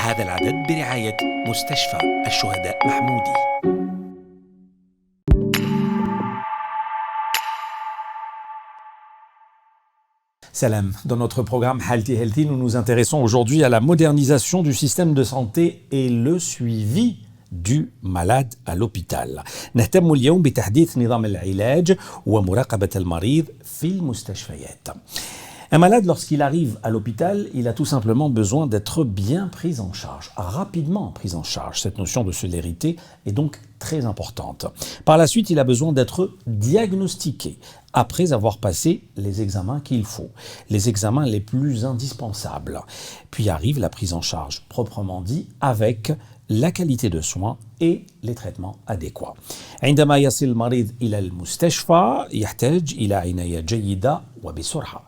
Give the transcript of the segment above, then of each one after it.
هذا العدد برعاية مستشفى الشهداء محمودي. Salam. Dans notre programme Healthy Healthy, nous nous intéressons aujourd'hui à la modernisation du système de santé et le suivi du malade à l'hôpital. نهتم اليوم بتحديث نظام العلاج ومراقبة المريض في المستشفيات. Un malade, lorsqu'il arrive à l'hôpital, il a tout simplement besoin d'être bien pris en charge, rapidement pris en charge. Cette notion de célérité est donc très importante. Par la suite, il a besoin d'être diagnostiqué après avoir passé les examens qu'il faut, les examens les plus indispensables. Puis arrive la prise en charge proprement dit avec la qualité de soins et les traitements adéquats. عندما يصل المريض إلى المستشفى يحتاج إلى عناية جيدة وبسرعة.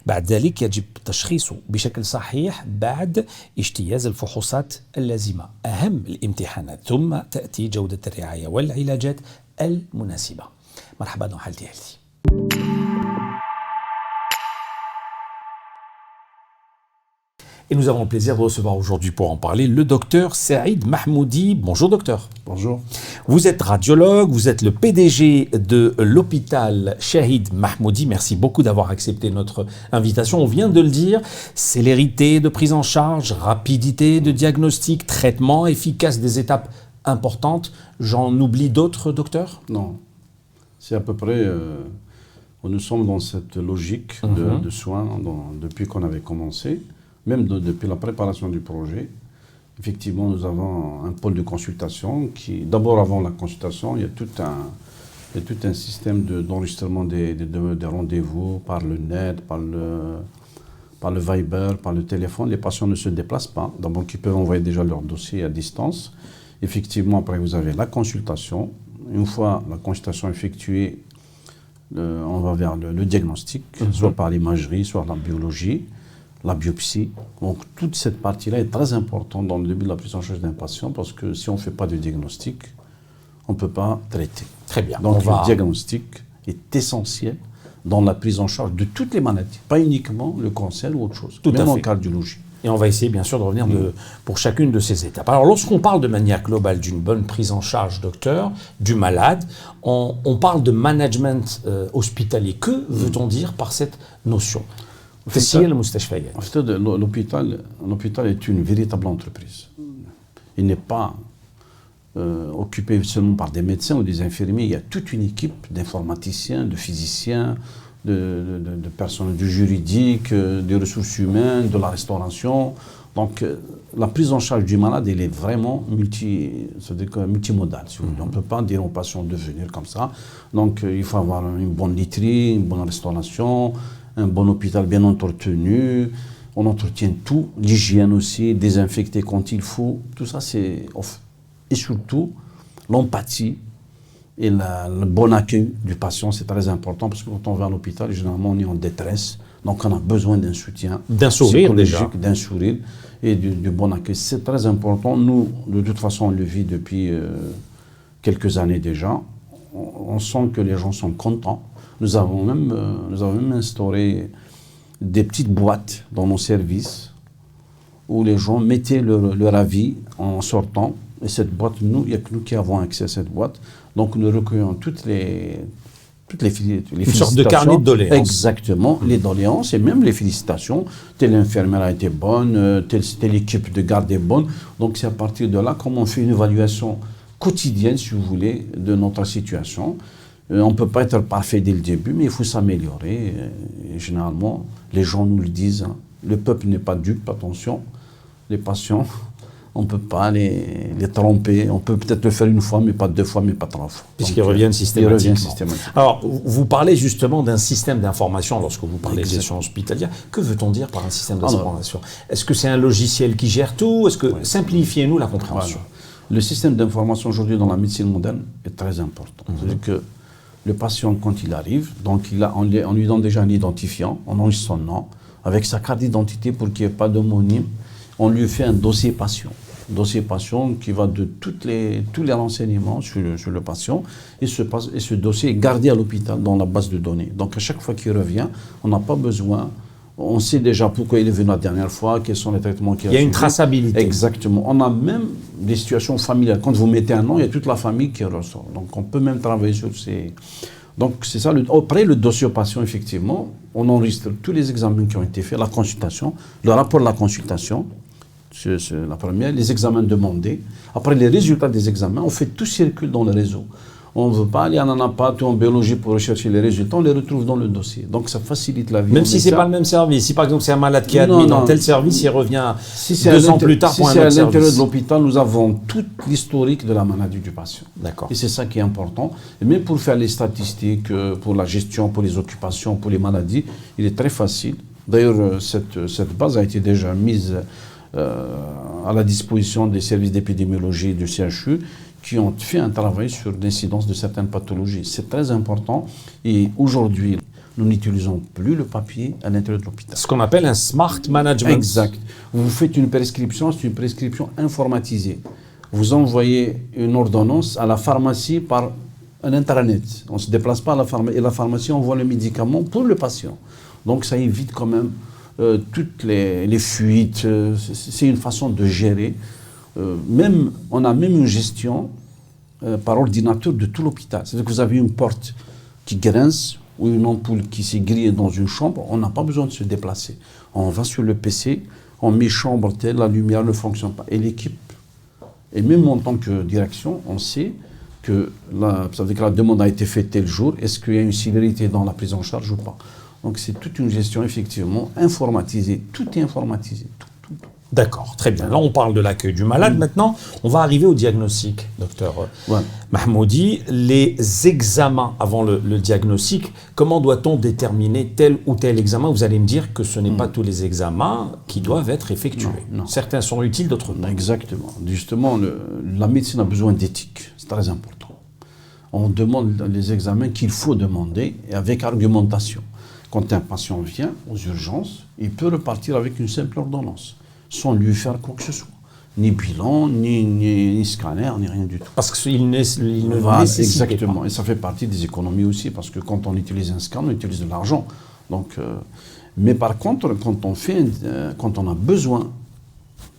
بعد ذلك يجب تشخيصه بشكل صحيح بعد اجتياز الفحوصات اللازمة، أهم الامتحانات، ثم تأتي جودة الرعاية والعلاجات المناسبة. مرحبا dans Healthy Healthy. Et nous avons le plaisir de recevoir aujourd'hui pour en parler le docteur Saïd Mahmoudi. Bonjour docteur. Bonjour. Vous êtes radiologue, vous êtes le PDG de l'hôpital Shahid Mahmoudi. Merci beaucoup d'avoir accepté notre invitation. On vient de le dire, célérité de prise en charge, rapidité de diagnostic, traitement efficace des étapes importantes. J'en oublie d'autres, docteur? Non. C'est à peu près... nous sommes dans cette logique de soins depuis qu'on avait commencé. Même depuis la préparation du projet, effectivement, nous avons un pôle de consultation qui, d'abord avant la consultation, il y a tout un système d'enregistrement des rendez-vous par le net, par le Viber, par le téléphone. Les patients ne se déplacent pas, donc ils peuvent envoyer déjà leur dossier à distance. Effectivement, après vous avez la consultation. Une fois la consultation effectuée, on va vers le diagnostic, soit par l'imagerie, soit la biologie. La biopsie. Donc toute cette partie-là est très importante dans le début de la prise en charge d'un patient parce que si on ne fait pas de diagnostic, on ne peut pas traiter. Très bien. Donc le diagnostic est essentiel dans la prise en charge de toutes les maladies, pas uniquement le cancer ou autre chose, même en cardiologie. Et on va essayer bien sûr de revenir pour chacune de ces étapes. Alors lorsqu'on parle de manière globale d'une bonne prise en charge, docteur, du malade, on parle de management hospitalier. Que veut-on dire par cette notion ? L'hôpital est une véritable entreprise. Il n'est pas occupé seulement par des médecins ou des infirmiers. Il y a toute une équipe d'informaticiens, de physiciens, de personnel du juridique, des ressources humaines, de la restauration. Donc la prise en charge du malade, elle est vraiment multimodale. Si vous voulez. On ne peut pas dire aux patients de venir comme ça. Donc il faut avoir une bonne literie, une bonne restauration, un bon hôpital bien entretenu, on entretient tout, l'hygiène aussi, désinfecter quand il faut, tout ça c'est... Et surtout, l'empathie et le bon accueil du patient, c'est très important parce que quand on va à l'hôpital, généralement on est en détresse, donc on a besoin d'un soutien. D'un sourire déjà. D'un sourire et du bon accueil. C'est très important. Nous, de toute façon, on le vit depuis quelques années déjà. On sent que les gens sont contents. Nous avons même instauré des petites boîtes dans nos services où les gens mettaient leur avis en sortant. Et cette boîte, il n'y a que nous qui avons accès à cette boîte. Donc nous recueillons toutes les félicitations. Une sorte de carnet de doléances. Exactement, les doléances et même les félicitations. Telle infirmière a été bonne, telle équipe de garde est bonne. Donc c'est à partir de là comment on fait une évaluation quotidienne, si vous voulez, de notre situation. On ne peut pas être parfait dès le début, mais il faut s'améliorer. Et généralement, les gens nous le disent. Hein. Le peuple n'est pas dupe, attention. Les patients, on ne peut pas les tromper. On peut peut-être le faire une fois, mais pas deux fois, mais pas trois fois. Puisqu'ils reviennent systématiquement. Alors, vous parlez justement d'un système d'information lorsque vous parlez des gestion hospitalière. Que veut-on dire par un système d'information? Est-ce que c'est un logiciel qui gère tout? Est-ce que simplifiez-nous la compréhension? Voilà. Le système d'information aujourd'hui dans la médecine moderne est très important. C'est-à-dire que le patient, quand il arrive, donc on lui donne déjà un identifiant, on enregistre son nom, avec sa carte d'identité pour qu'il n'y ait pas d'homonyme. On lui fait un dossier patient. Dossier patient qui va de tous les renseignements sur le patient. Et ce dossier est gardé à l'hôpital dans la base de données. Donc à chaque fois qu'il revient, on n'a pas besoin On sait déjà pourquoi il est venu la dernière fois, quels sont les traitements qu'il a Il y a une suivis. traçabilité. Exactement. On a même des situations familiales. Quand vous mettez un nom, il y a toute la famille qui ressort. Donc on peut même travailler sur ces... Donc c'est ça. Après le dossier patient, effectivement, on enregistre tous les examens qui ont été faits, la consultation, le rapport de la consultation, c'est la première, les examens demandés. Après les résultats des examens, on fait tout circule dans le réseau. On ne veut pas aller en anapathie ou en biologie pour rechercher les résultats, on les retrouve dans le dossier. Donc ça facilite la vie. Même si ce n'est pas le même service. Si par exemple c'est un malade qui est admis dans tel service, il revient 2 ans plus tard pour un autre service. Si c'est à l'intérieur de l'hôpital, nous avons tout l'historique de la maladie du patient. D'accord. Et c'est ça qui est important. Et même pour faire les statistiques, pour la gestion, pour les occupations, pour les maladies, il est très facile. D'ailleurs, cette base a été déjà mise à la disposition des services d'épidémiologie du CHU, qui ont fait un travail sur l'incidence de certaines pathologies. C'est très important. Et aujourd'hui, nous n'utilisons plus le papier à l'intérieur de l'hôpital. Ce qu'on appelle un smart management. Exact. Vous faites une prescription, c'est une prescription informatisée. Vous envoyez une ordonnance à la pharmacie par un intranet. On ne se déplace pas à la pharmacie. Et la pharmacie envoie le médicament pour le patient. Donc ça évite quand même toutes les fuites. C'est une façon de gérer. On a même une gestion par ordinateur de tout l'hôpital. C'est-à-dire que vous avez une porte qui grince ou une ampoule qui s'est grillée dans une chambre, on n'a pas besoin de se déplacer. On va sur le PC, on met chambre telle, la lumière ne fonctionne pas. Et l'équipe, et même en tant que direction, on sait que ça veut dire que la demande a été faite tel jour, est-ce qu'il y a une célérité dans la prise en charge ou pas. Donc c'est toute une gestion effectivement informatisée, tout est informatisé, tout. D'accord, très bien. Là, on parle de l'accueil du malade. Maintenant, on va arriver au diagnostic, docteur Mahmoudi. Les examens avant le diagnostic, comment doit-on déterminer tel ou tel examen? Vous allez me dire que ce n'est pas tous les examens qui doivent être effectués. Non. Certains sont utiles, d'autres non. Exactement. Justement, la médecine a besoin d'éthique. C'est très important. On demande les examens qu'il faut demander et avec argumentation. Quand un patient vient aux urgences, il peut repartir avec une simple ordonnance, sans lui faire quoi que ce soit. Ni bilan, ni scanner, ni rien du tout. Parce qu'il ne nécessite exactement. pas. Et ça fait partie des économies aussi, parce que quand on utilise un scanner, on utilise de l'argent. Donc, mais par contre, quand on a besoin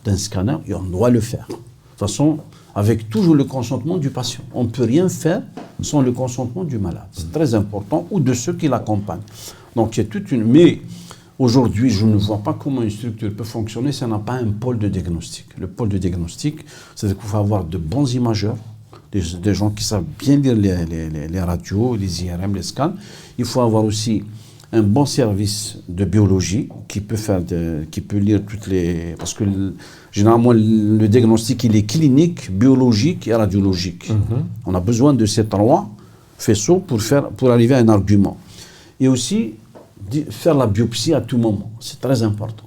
d'un scanner, on doit le faire. De toute façon, avec toujours le consentement du patient. On ne peut rien faire sans le consentement du malade. C'est très important, ou de ceux qui l'accompagnent. Donc, il y a toute une... Mais aujourd'hui, je ne vois pas comment une structure peut fonctionner si on n'a pas un pôle de diagnostic. Le pôle de diagnostic, c'est-à-dire qu'il faut avoir de bons imageurs, des gens qui savent bien lire les radios, les IRM, les scans. Il faut avoir aussi un bon service de biologie qui peut lire toutes les... Parce que généralement, le diagnostic, il est clinique, biologique et radiologique. On a besoin de ces 3 faisceaux pour arriver à un argument. Et aussi, faire la biopsie à tout moment, c'est très important.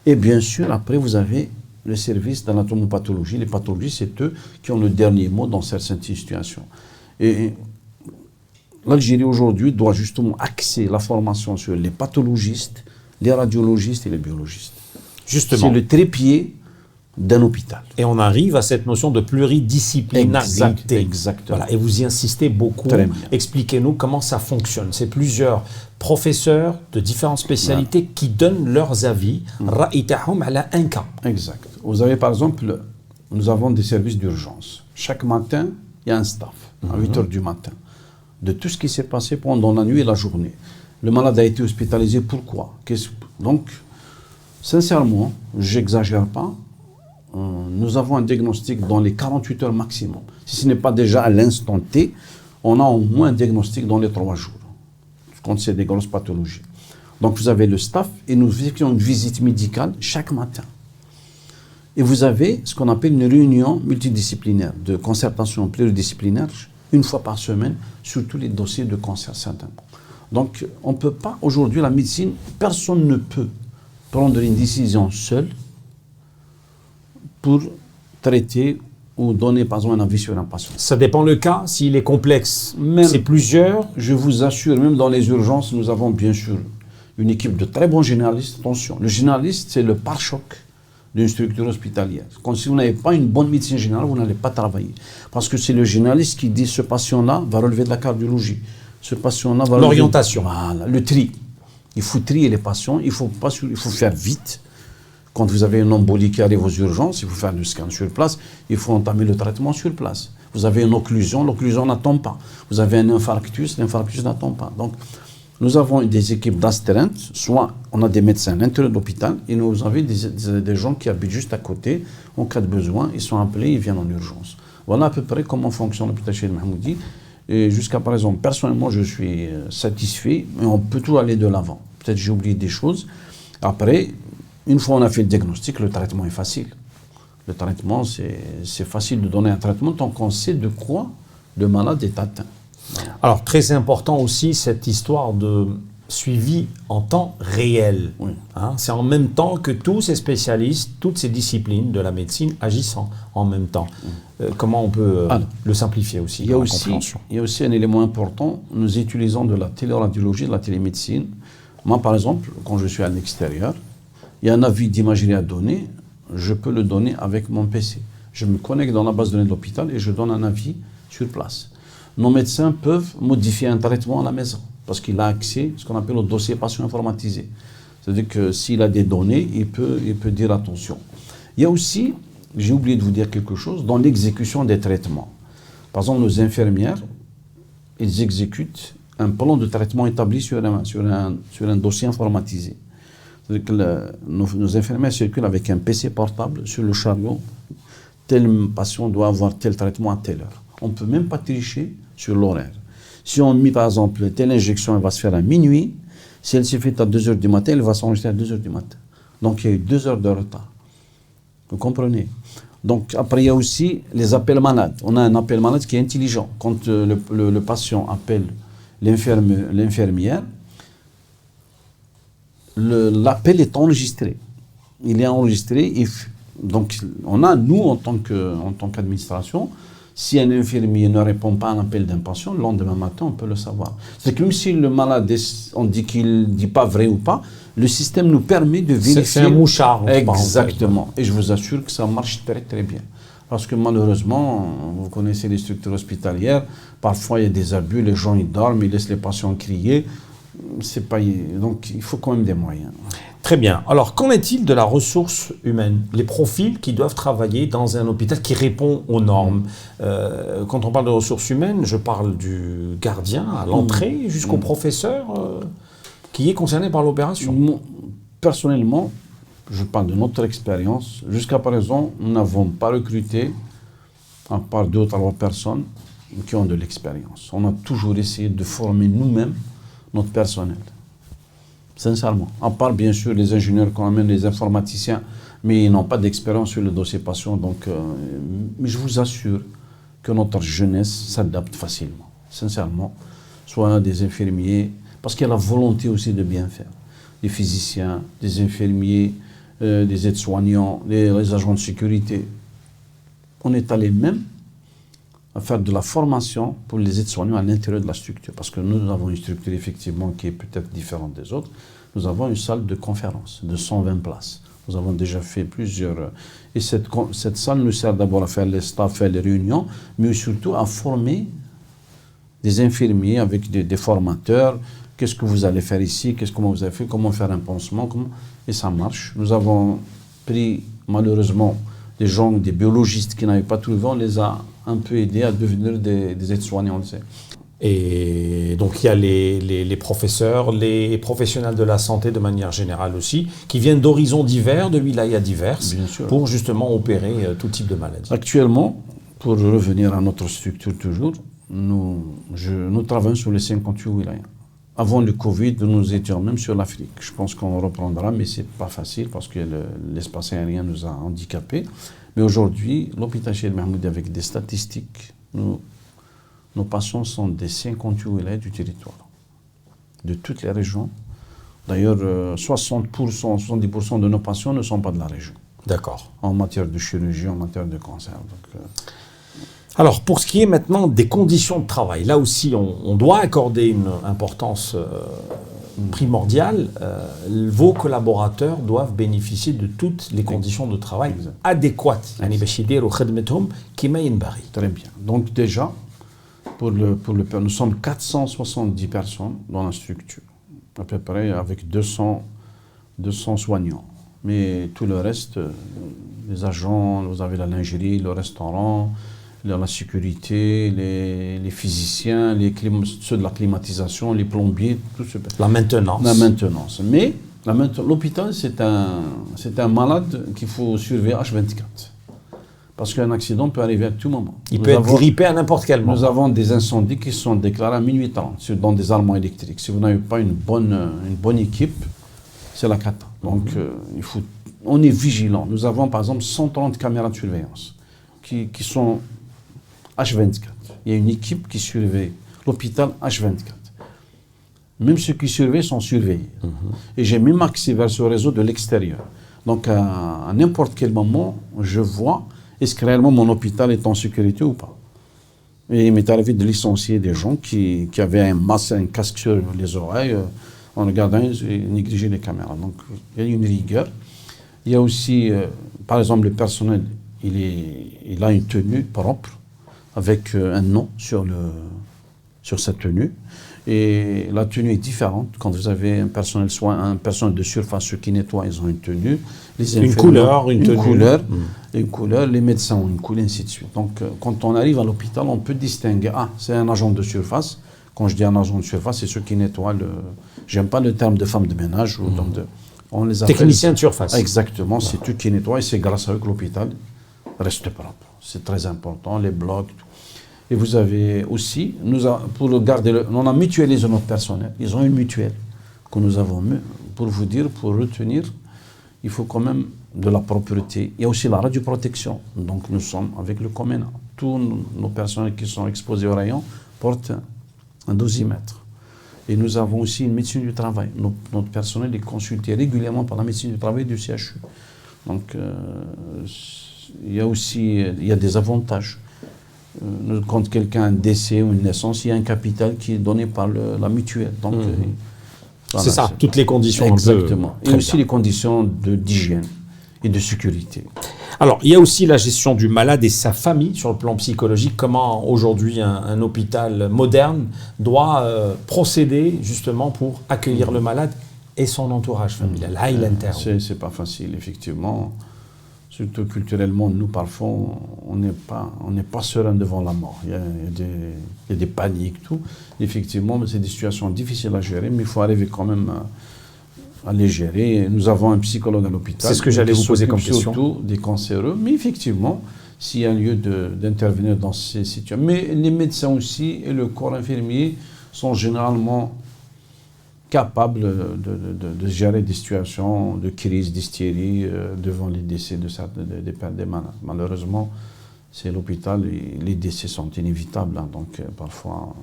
Et bien sûr, après, vous avez le service d'anatomopathologie. Les pathologies, c'est eux qui ont le dernier mot dans certaines situations. Et l'Algérie, aujourd'hui, doit justement axer la formation sur les pathologistes, les radiologistes et les biologistes. Justement. C'est le trépied d'un hôpital. Et on arrive à cette notion de pluridisciplinarité. Exactement. Voilà. Et vous y insistez beaucoup. Expliquez-nous comment ça fonctionne. C'est plusieurs professeurs de différentes spécialités qui donnent leurs avis ra'itahum ala un cas. Exact. Vous avez par exemple, nous avons des services d'urgence. Chaque matin, il y a un staff à 8 h du matin de tout ce qui s'est passé pendant la nuit et la journée. Le malade a été hospitalisé, pourquoi? Donc, sincèrement, j'exagère pas, nous avons un diagnostic dans les 48 heures maximum. Si ce n'est pas déjà à l'instant T, on a au moins un diagnostic dans les 3 jours, quand c'est des grosses pathologies. Donc vous avez le staff et nous faisons une visite médicale chaque matin. Et vous avez ce qu'on appelle une réunion multidisciplinaire, de concertation pluridisciplinaire, une fois par semaine, sur tous les dossiers de cancer certainement. Donc on ne peut pas, aujourd'hui la médecine, personne ne peut prendre une décision seule pour traiter ou donner par exemple un avis sur un patient. Ça dépend le cas, s'il est complexe, c'est plusieurs. Je vous assure, même dans les urgences, nous avons bien sûr une équipe de très bons généralistes. Attention, le généraliste, c'est le pare-choc d'une structure hospitalière. Quand si vous n'avez pas une bonne médecine générale, vous n'allez pas travailler. Parce que c'est le généraliste qui dit ce patient-là va relever de la cardiologie. Ce patient-là va l'orientation. Voilà, le tri. Il faut trier les patients, il faut faire vite. Quand vous avez une embolie qui arrive aux urgences, il faut faire du scan sur place, il faut entamer le traitement sur place. Vous avez une occlusion, l'occlusion n'attend pas. Vous avez un infarctus, l'infarctus n'attend pas. Donc, nous avons des équipes d'astreinte, soit on a des médecins à l'intérieur de l'hôpital, et nous avons des gens qui habitent juste à côté. En cas de besoin, ils sont appelés, ils viennent en urgence. Voilà à peu près comment fonctionne l'hôpital Cheikh Mahmoudi. Et jusqu'à présent, personnellement, je suis satisfait, mais on peut toujours aller de l'avant. Peut-être j'ai oublié des choses. Après, une fois on a fait le diagnostic, le traitement est facile. Le traitement, c'est facile de donner un traitement tant qu'on sait de quoi le malade est atteint. Alors, très important aussi, cette histoire de suivi en temps réel. Oui. Hein, c'est en même temps que tous ces spécialistes, toutes ces disciplines de la médecine agissent en même temps. Comment on peut le simplifier aussi dans la compréhension? Il y a aussi un élément important. Nous utilisons de la téléradiologie, de la télémédecine. Moi, par exemple, quand je suis à l'extérieur, il y a un avis d'imagerie à donner. Je peux le donner avec mon PC. Je me connecte dans la base de données de l'hôpital et je donne un avis sur place. Nos médecins peuvent modifier un traitement à la maison parce qu'il a accès à ce qu'on appelle au dossier patient informatisé. C'est-à-dire que s'il a des données, il peut dire attention. Il y a aussi, j'ai oublié de vous dire quelque chose, dans l'exécution des traitements. Par exemple, nos infirmières, ils exécutent un plan de traitement établi sur un dossier informatisé. C'est-à-dire que nos infirmières circulent avec un PC portable sur le chariot. Tel patient doit avoir tel traitement à telle heure. On ne peut même pas tricher sur l'horaire. Si on met par exemple telle injection, elle va se faire à minuit. Si elle s'est faite à 2h du matin, elle va s'enregistrer à 2h du matin. Donc il y a eu 2 heures de retard. Vous comprenez? Donc après il y a aussi les appels malades. On a un appel malade qui est intelligent. Quand le patient appelle l'infirmière, l'appel est enregistré. Il est enregistré. Donc, nous, en tant qu'administration, si un infirmier ne répond pas à un appel d'un patient, le lendemain matin, on peut le savoir. C'est que même si le malade, on dit qu'il ne dit pas vrai ou pas, le système nous permet de vérifier. C'est un mouchard. Exactement. Et je vous assure que ça marche très très bien. Parce que malheureusement, vous connaissez les structures hospitalières, parfois il y a des abus, les gens ils dorment, ils laissent les patients crier. Donc il faut quand même des moyens. Très bien. Alors qu'en est-il de la ressource humaine? Les profils qui doivent travailler dans un hôpital qui répond aux normes. Quand on parle de ressources humaines, je parle du gardien à l'entrée jusqu'au professeur qui est concerné par l'opération. Personnellement, je parle de notre expérience. Jusqu'à présent, nous n'avons pas recruté, à part 2 ou 3 personnes qui ont de l'expérience. On a toujours essayé de former nous-mêmes notre personnel. Sincèrement. À part, bien sûr, les ingénieurs qu'on amène, les informaticiens, mais ils n'ont pas d'expérience sur le dossier patient. Donc, mais je vous assure que notre jeunesse s'adapte facilement. Sincèrement. Soit des infirmiers, parce qu'il y a la volonté aussi de bien faire. Des physiciens, des infirmiers, des aides-soignants, les agents de sécurité. On est allé même à faire de la formation pour les aides-soignants à l'intérieur de la structure. Parce que nous avons une structure effectivement qui est peut-être différente des autres. Nous avons une salle de conférence de 120 places. Nous avons déjà fait plusieurs... Et cette salle nous sert d'abord à faire les staffs, faire les réunions, mais surtout à former des infirmiers avec des formateurs. Qu'est-ce que vous allez faire ici? Comment vous avez fait? Comment faire un pansement? Et ça marche. Nous avons pris malheureusement des gens, des biologistes qui n'avaient pas trouvé, on les a un peu aidés à devenir des aides-soignants, on le sait. Et donc il y a les professeurs, les professionnels de la santé de manière générale aussi, qui viennent d'horizons divers, de wilayas diverses, pour justement opérer tout type de maladie. Actuellement, pour revenir à notre structure toujours, nous travaillons sur les 58 wilayas. Avant le Covid, nous étions même sur l'Afrique. Je pense qu'on reprendra, mais ce n'est pas facile parce que l'espace aérien nous a handicapés. Mais aujourd'hui, l'hôpital Cheikh Mahmoudi, avec des statistiques, nos patients sont des 58 wilayas du territoire, de toutes les régions. D'ailleurs, 60%, 70% de nos patients ne sont pas de la région. D'accord. En matière de chirurgie, en matière de cancer. Donc, alors, pour ce qui est maintenant des conditions de travail, là aussi, on doit accorder une importance primordiale. Vos collaborateurs doivent bénéficier de toutes les conditions de travail adéquates. Très bien. Donc déjà, nous sommes 470 personnes dans la structure. à peu près avec 200 soignants. Mais tout le reste, les agents, vous avez la lingerie, le restaurant, la sécurité, les physiciens, ceux de la climatisation, les plombiers, tout ce... La maintenance. La maintenance. Mais l'hôpital, c'est un malade qu'il faut surveiller H24. Parce qu'un accident peut arriver à tout moment. Il peut être grippé à n'importe quel moment. Nous avons des incendies qui sont déclarés à minuit 30 dans des armoires électriques. Si vous n'avez pas une bonne équipe, c'est la cata. Donc, on est vigilant. Nous avons, par exemple, 130 caméras de surveillance qui sont H24. Il y a une équipe qui surveille l'hôpital H24. Même ceux qui surveillent sont surveillés. Et j'ai même accès vers ce réseau de l'extérieur. Donc, à n'importe quel moment, je vois est-ce que réellement mon hôpital est en sécurité ou pas. Et il m'est arrivé de licencier des gens qui avaient un casque sur les oreilles, en regardant et négliger les caméras. Donc, il y a une rigueur. Il y a aussi, par exemple, le personnel, il a une tenue propre, avec un nom sur cette tenue. Et la tenue est différente. Quand vous avez un personnel de surface, ceux qui nettoient, ils ont une tenue. Une couleur, une couleur. Les médecins ont une couleur, ainsi de suite. Donc, quand on arrive à l'hôpital, on peut distinguer. Ah, c'est un agent de surface. Quand je dis un agent de surface, c'est ceux qui nettoient j'aime pas le terme de femme de ménage. Ou on les appelle... Technicien de surface. Exactement, c'est eux qui nettoient et c'est grâce à eux que l'hôpital reste propre. C'est très important, les blocs, tout. Et vous avez aussi, pour garder on a mutualisé notre personnel. Ils ont une mutuelle que nous avons mis. Pour vous dire, pour retenir, il faut quand même de la propreté. Il y a aussi la radioprotection. Donc nous sommes avec le Comena. Tous nos personnels qui sont exposés au rayon portent un dosimètre. Et nous avons aussi une médecine du travail. Notre personnel est consulté régulièrement par la médecine du travail du CHU. Donc il y a des avantages. Quand quelqu'un a un décès ou une naissance, il y a un capital qui est donné par la mutuelle. Donc, voilà, c'est ça, toutes les conditions. Exactement. Et aussi les conditions d'hygiène et de sécurité. Alors, il y a aussi la gestion du malade et sa famille sur le plan psychologique. Comment aujourd'hui un hôpital moderne doit procéder justement pour accueillir le malade et son entourage familial, c'est pas facile, effectivement. Surtout culturellement, nous, parfois, on n'est pas serein devant la mort. Il y a des paniques, tout. Effectivement, c'est des situations difficiles à gérer, mais il faut arriver quand même à les gérer. Nous avons un psychologue à l'hôpital. C'est ce que j'allais vous poser comme question. Surtout des cancéreux, mais effectivement, s'il y a lieu d'intervenir dans ces situations. Mais les médecins aussi et le corps infirmier sont généralement capables de gérer des situations de crise, d'hystérie devant les décès des malades. Malheureusement, c'est l'hôpital et les décès sont inévitables. Hein, donc parfois,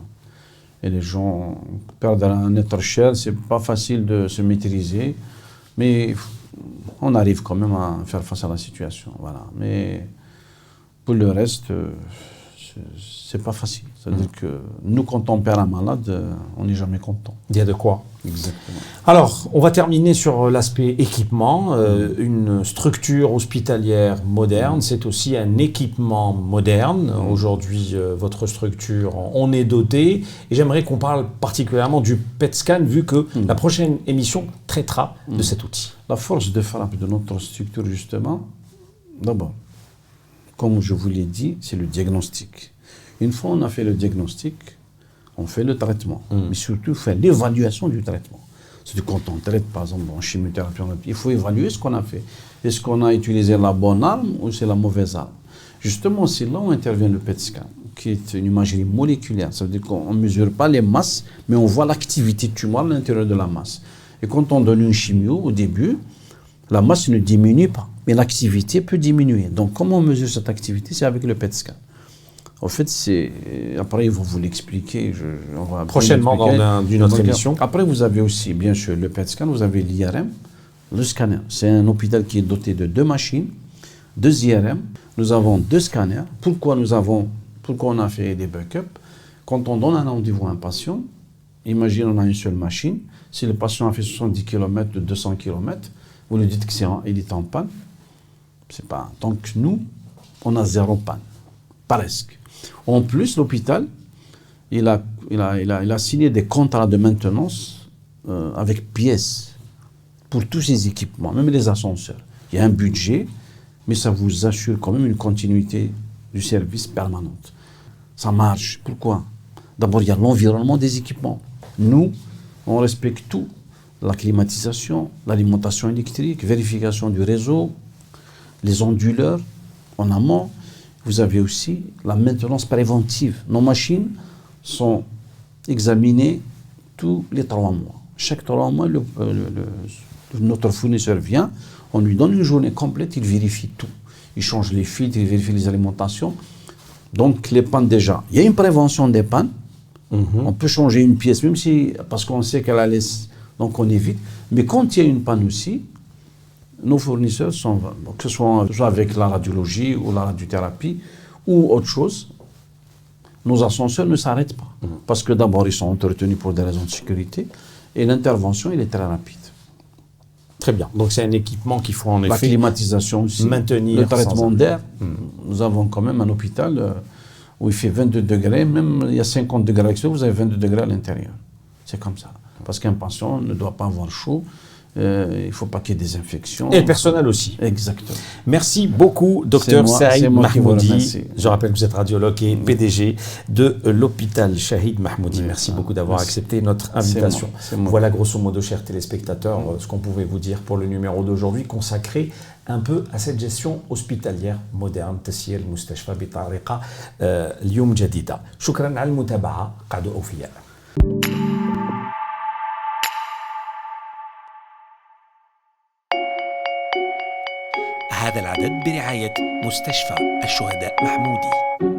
et les gens perdent un être cher, c'est pas facile de se maîtriser, mais on arrive quand même à faire face à la situation. Voilà. Mais pour le reste, c'est pas facile. C'est-à-dire que nous, quand on perd un malade, on n'est jamais content. Il y a de quoi. Exactement. Alors, on va terminer sur l'aspect équipement. Une structure hospitalière moderne, c'est aussi un équipement moderne. Aujourd'hui, votre structure, on est doté. Et j'aimerais qu'on parle particulièrement du PET scan, vu que la prochaine émission traitera de cet outil. La force de frappe de notre structure, justement, d'abord, comme je vous l'ai dit, c'est le diagnostic. Une fois on a fait le diagnostic, on fait le traitement, mais surtout on fait l'évaluation du traitement. C'est-à-dire quand on traite, par exemple, en chimiothérapie, il faut évaluer ce qu'on a fait. Est-ce qu'on a utilisé la bonne arme ou c'est la mauvaise arme? Justement, c'est là où intervient le PET scan, qui est une imagerie moléculaire. Ça veut dire qu'on ne mesure pas les masses, mais on voit l'activité tumorale à l'intérieur de la masse. Et quand on donne une chimio, au début, la masse ne diminue pas, mais l'activité peut diminuer. Donc, comment on mesure cette activité? C'est avec le PET scan. En fait, après, ils vont vous l'expliquer. Prochainement dans une autre émission. Après, vous avez aussi, bien sûr, le PET scan, vous avez l'IRM, le scanner. C'est un hôpital qui est doté de 2 machines, 2 IRM. Nous avons 2 scanners. Pourquoi on a fait des backups? Quand on donne un rendez-vous à un patient, imagine on a une seule machine. Si le patient a fait 70 km de 200 km, vous lui dites qu'il est en panne. C'est pas. Donc nous, on a 0 panne. Presque. En plus, l'hôpital, il a signé des contrats de maintenance avec pièces pour tous ces équipements, même les ascenseurs. Il y a un budget, mais ça vous assure quand même une continuité du service permanente. Ça marche. Pourquoi? D'abord, il y a l'environnement des équipements. Nous, on respecte tout. La climatisation, l'alimentation électrique, vérification du réseau, les onduleurs en amont. Vous avez aussi la maintenance préventive. Nos machines sont examinées tous les 3 mois. Chaque 3 mois, notre fournisseur vient, on lui donne une journée complète, il vérifie tout. Il change les filtres, il vérifie les alimentations. Donc les pannes déjà, il y a une prévention des pannes. On peut changer une pièce, même si, parce qu'on sait qu'elle a laissé, donc on évite. Mais quand il y a une panne aussi, nos fournisseurs sont, que ce soit avec la radiologie ou la radiothérapie ou autre chose, nos ascenseurs ne s'arrêtent pas. Parce que d'abord, ils sont entretenus pour des raisons de sécurité et l'intervention, elle est très rapide. Très bien. Donc c'est un équipement qu'il faut en effet... La climatisation aussi, maintenir le traitement d'air. Nous avons quand même un hôpital où il fait 22 degrés, même il y a 50 degrés à l'extérieur, vous avez 22 degrés à l'intérieur. C'est comme ça. Parce qu'un patient ne doit pas avoir chaud, il ne faut pas qu'il y ait des infections. Et le personnel aussi. Exactement. Merci beaucoup, Dr Saïd Mahmoudi. Je rappelle que vous êtes radiologue et PDG de l'hôpital Shahid Mahmoudi. Oui, merci beaucoup d'avoir accepté notre invitation. C'est moi. Voilà grosso modo, chers téléspectateurs, ce qu'on pouvait vous dire pour le numéro d'aujourd'hui, consacré un peu à cette gestion hospitalière moderne. تسيير المستشفى بطريقة اليوم جديدة. شكرا على المتابعة. قعدوا أوفياء. هذا العدد برعاية مستشفى الشهداء محمودي.